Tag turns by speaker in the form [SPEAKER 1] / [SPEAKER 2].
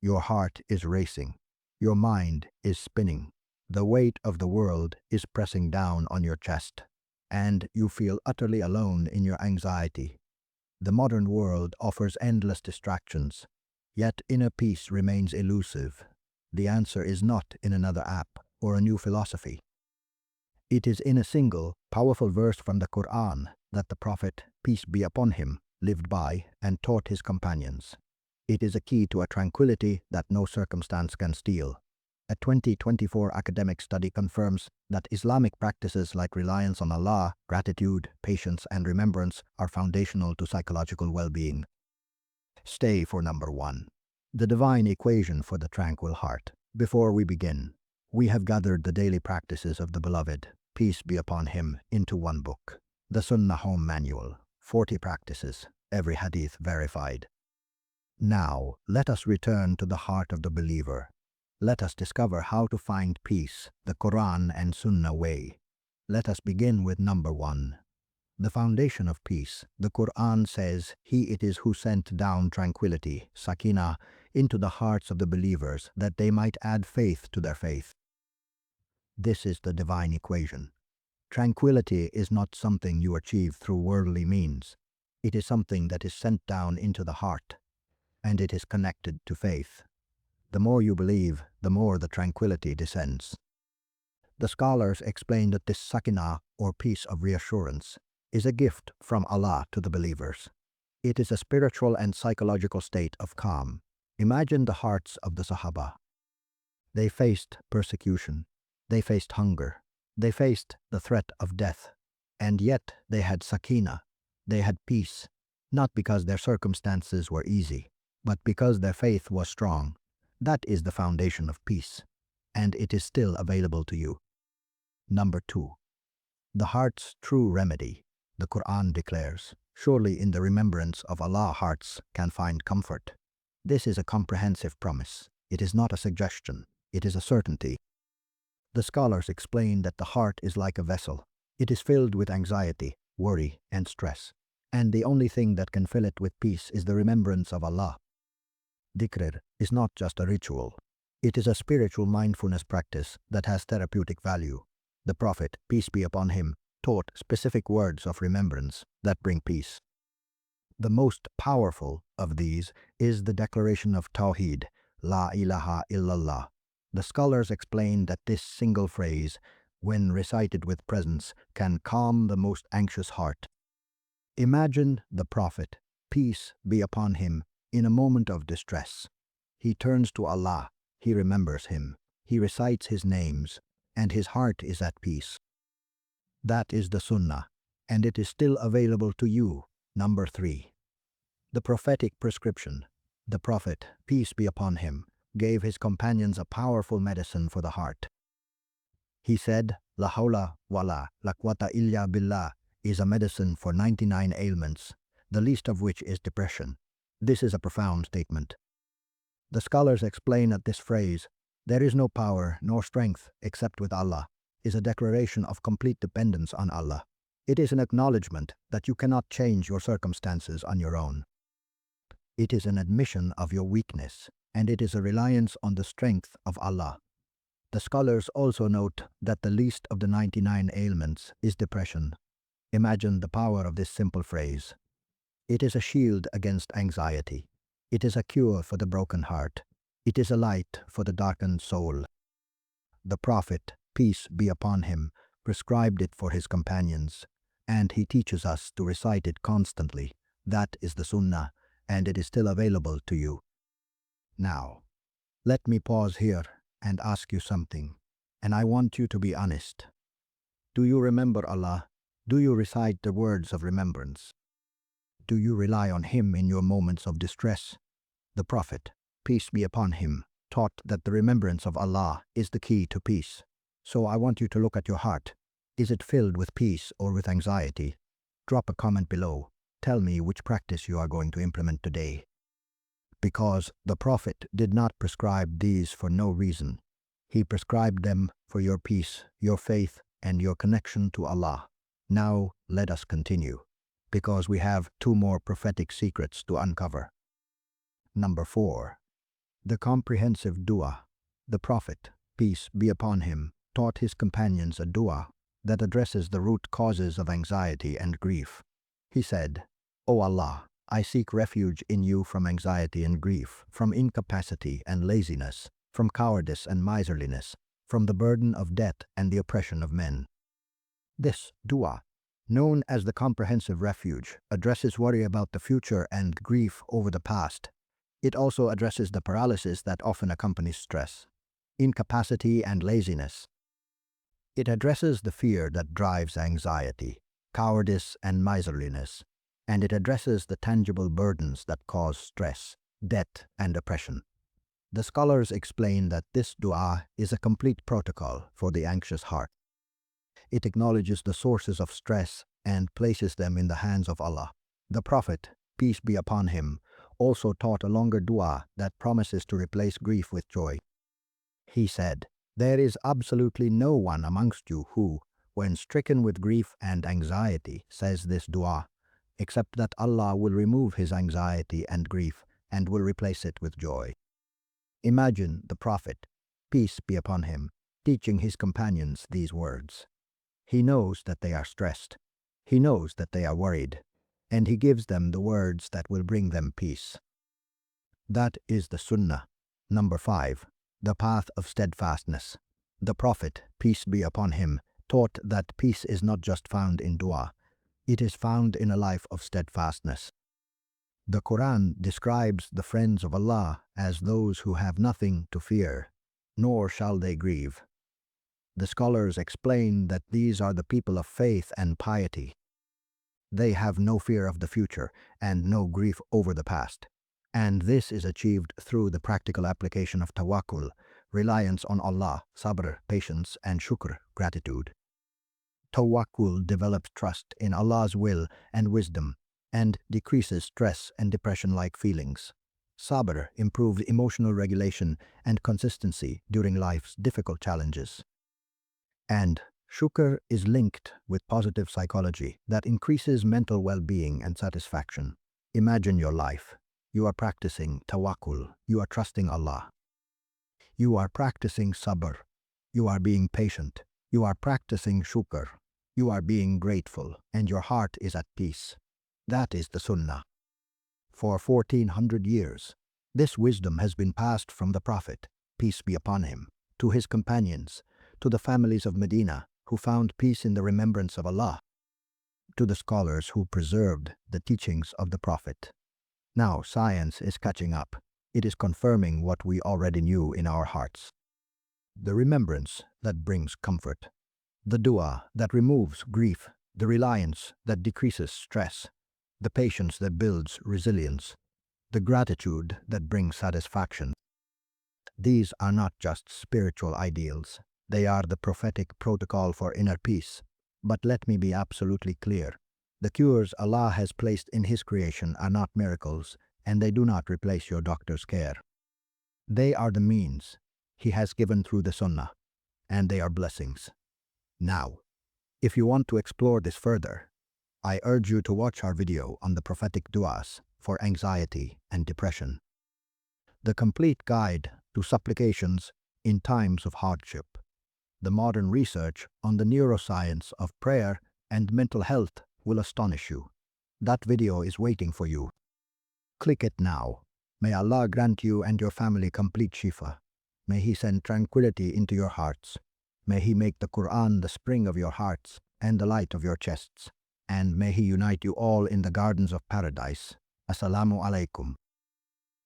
[SPEAKER 1] Your heart is racing. Your mind is spinning. The weight of the world is pressing down on your chest, and you feel utterly alone in your anxiety. The modern world offers endless distractions, yet inner peace remains elusive. The answer is not in another app or a new philosophy. It is in a single, powerful verse from the Quran that the Prophet, peace be upon him, lived by and taught his companions. It is a key to a tranquility that no circumstance can steal. A 2024 academic study confirms that Islamic practices like reliance on Allah, gratitude, patience, and remembrance are foundational to psychological well-being. Stay for number 1. The divine equation for the tranquil heart. Before we begin, we have gathered the daily practices of the Beloved, peace be upon him, into one book. The Sunnah Home Manual, 40 practices, every hadith verified. Now, let us return to the heart of the believer. Let us discover how to find peace, the Quran and Sunnah way. Let us begin with number 1. The foundation of peace. The Quran says, He it is who sent down tranquility, sakinah, into the hearts of the believers, that they might add faith to their faith. This is the divine equation. Tranquility is not something you achieve through worldly means. It is something that is sent down into the heart, and it is connected to faith. The more you believe, the more the tranquility descends. The scholars explain that this sakinah, or peace of reassurance, is a gift from Allah to the believers. It is a spiritual and psychological state of calm. Imagine the hearts of the Sahaba. They faced persecution. They faced hunger. They faced the threat of death. And yet they had sakinah. They had peace, not because their circumstances were easy, but because their faith was strong. That is the foundation of peace, and it is still available to you. Number 2. The heart's true remedy. The Quran declares, surely in the remembrance of Allah hearts can find comfort. This is a comprehensive promise. It is not a suggestion. It is a certainty. The scholars explain that the heart is like a vessel. It is filled with anxiety, worry, and stress. And the only thing that can fill it with peace is the remembrance of Allah. Dhikr is not just a ritual. It is a spiritual mindfulness practice that has therapeutic value. The Prophet, peace be upon him, taught specific words of remembrance that bring peace. The most powerful of these is the declaration of Tawheed, La ilaha illallah. The scholars explain that this single phrase, when recited with presence, can calm the most anxious heart. Imagine the Prophet, peace be upon him, in a moment of distress. He turns to Allah, he remembers him, he recites his names, and his heart is at peace. That is the Sunnah, and it is still available to you. Number 3. The prophetic prescription. The Prophet, peace be upon him, gave his companions a powerful medicine for the heart. He said, La hawla wala la quwwata illa billah is a medicine for 99 ailments, the least of which is depression. This is a profound statement. The scholars explain that this phrase, there is no power nor strength except with Allah, is a declaration of complete dependence on Allah. It is an acknowledgement that you cannot change your circumstances on your own. It is an admission of your weakness, and it is a reliance on the strength of Allah. The scholars also note that the least of the 99 ailments is depression. Imagine the power of this simple phrase. It is a shield against anxiety. It is a cure for the broken heart. It is a light for the darkened soul. The Prophet, peace be upon him, prescribed it for his companions, and he teaches us to recite it constantly. That is the Sunnah, and it is still available to you. Now, let me pause here and ask you something, and I want you to be honest. Do you remember Allah? Do you recite the words of remembrance? Do you rely on Him in your moments of distress? The Prophet, peace be upon him, taught that the remembrance of Allah is the key to peace. So I want you to look at your heart. Is it filled with peace or with anxiety? Drop a comment below. Tell me which practice you are going to implement today. Because the Prophet did not prescribe these for no reason. He prescribed them for your peace, your faith, and your connection to Allah. Now let us continue, because we have 2 more prophetic secrets to uncover. Number 4. The comprehensive dua. The Prophet, peace be upon him, taught his companions a dua that addresses the root causes of anxiety and grief. He said, O Allah, I seek refuge in you from anxiety and grief, from incapacity and laziness, from cowardice and miserliness, from the burden of debt and the oppression of men. This dua, known as the comprehensive refuge, addresses worry about the future and grief over the past. It also addresses the paralysis that often accompanies stress, incapacity and laziness. It addresses the fear that drives anxiety, cowardice and miserliness, and it addresses the tangible burdens that cause stress, debt and oppression. The scholars explain that this dua is a complete protocol for the anxious heart. It acknowledges the sources of stress and places them in the hands of Allah. The Prophet, peace be upon him, also taught a longer dua that promises to replace grief with joy. He said, There is absolutely no one amongst you who, when stricken with grief and anxiety, says this dua, except that Allah will remove his anxiety and grief and will replace it with joy. Imagine the Prophet, peace be upon him, teaching his companions these words. He knows that they are stressed. He knows that they are worried, and he gives them the words that will bring them peace. That is the Sunnah. Number 5. The path of steadfastness. The Prophet, peace be upon him, taught that peace is not just found in dua, it is found in a life of steadfastness. The Quran describes the friends of Allah as those who have nothing to fear, nor shall they grieve. The scholars explain that these are the people of faith and piety. They have no fear of the future and no grief over the past. And this is achieved through the practical application of tawakkul, reliance on Allah, sabr, patience, and shukr, gratitude. Tawakkul develops trust in Allah's will and wisdom and decreases stress and depression-like feelings. Sabr improves emotional regulation and consistency during life's difficult challenges. And shukr is linked with positive psychology that increases mental well-being and satisfaction. Imagine your life. You are practicing tawakkul. You are trusting Allah. You are practicing sabr. You are being patient. You are practicing shukr. You are being grateful, and your heart is at peace. That is the Sunnah. For 1400 years, this wisdom has been passed from the Prophet, peace be upon him, to his companions, to the families of Medina who found peace in the remembrance of Allah, to the scholars who preserved the teachings of the Prophet. Now science is catching up. It is confirming what we already knew in our hearts. The remembrance that brings comfort. The dua that removes grief. The reliance that decreases stress. The patience that builds resilience. The gratitude that brings satisfaction. These are not just spiritual ideals. They are the prophetic protocol for inner peace. But let me be absolutely clear. The cures Allah has placed in His creation are not miracles, and they do not replace your doctor's care. They are the means He has given through the Sunnah, and they are blessings. Now, if you want to explore this further, I urge you to watch our video on the prophetic du'as for anxiety and depression. The complete guide to supplications in times of hardship. The modern research on the neuroscience of prayer and mental health will astonish you. That video is waiting for you. Click it now. May Allah grant you and your family complete shifa. May He send tranquility into your hearts. May He make the Quran the spring of your hearts and the light of your chests. And may He unite you all in the gardens of paradise. Assalamu alaikum.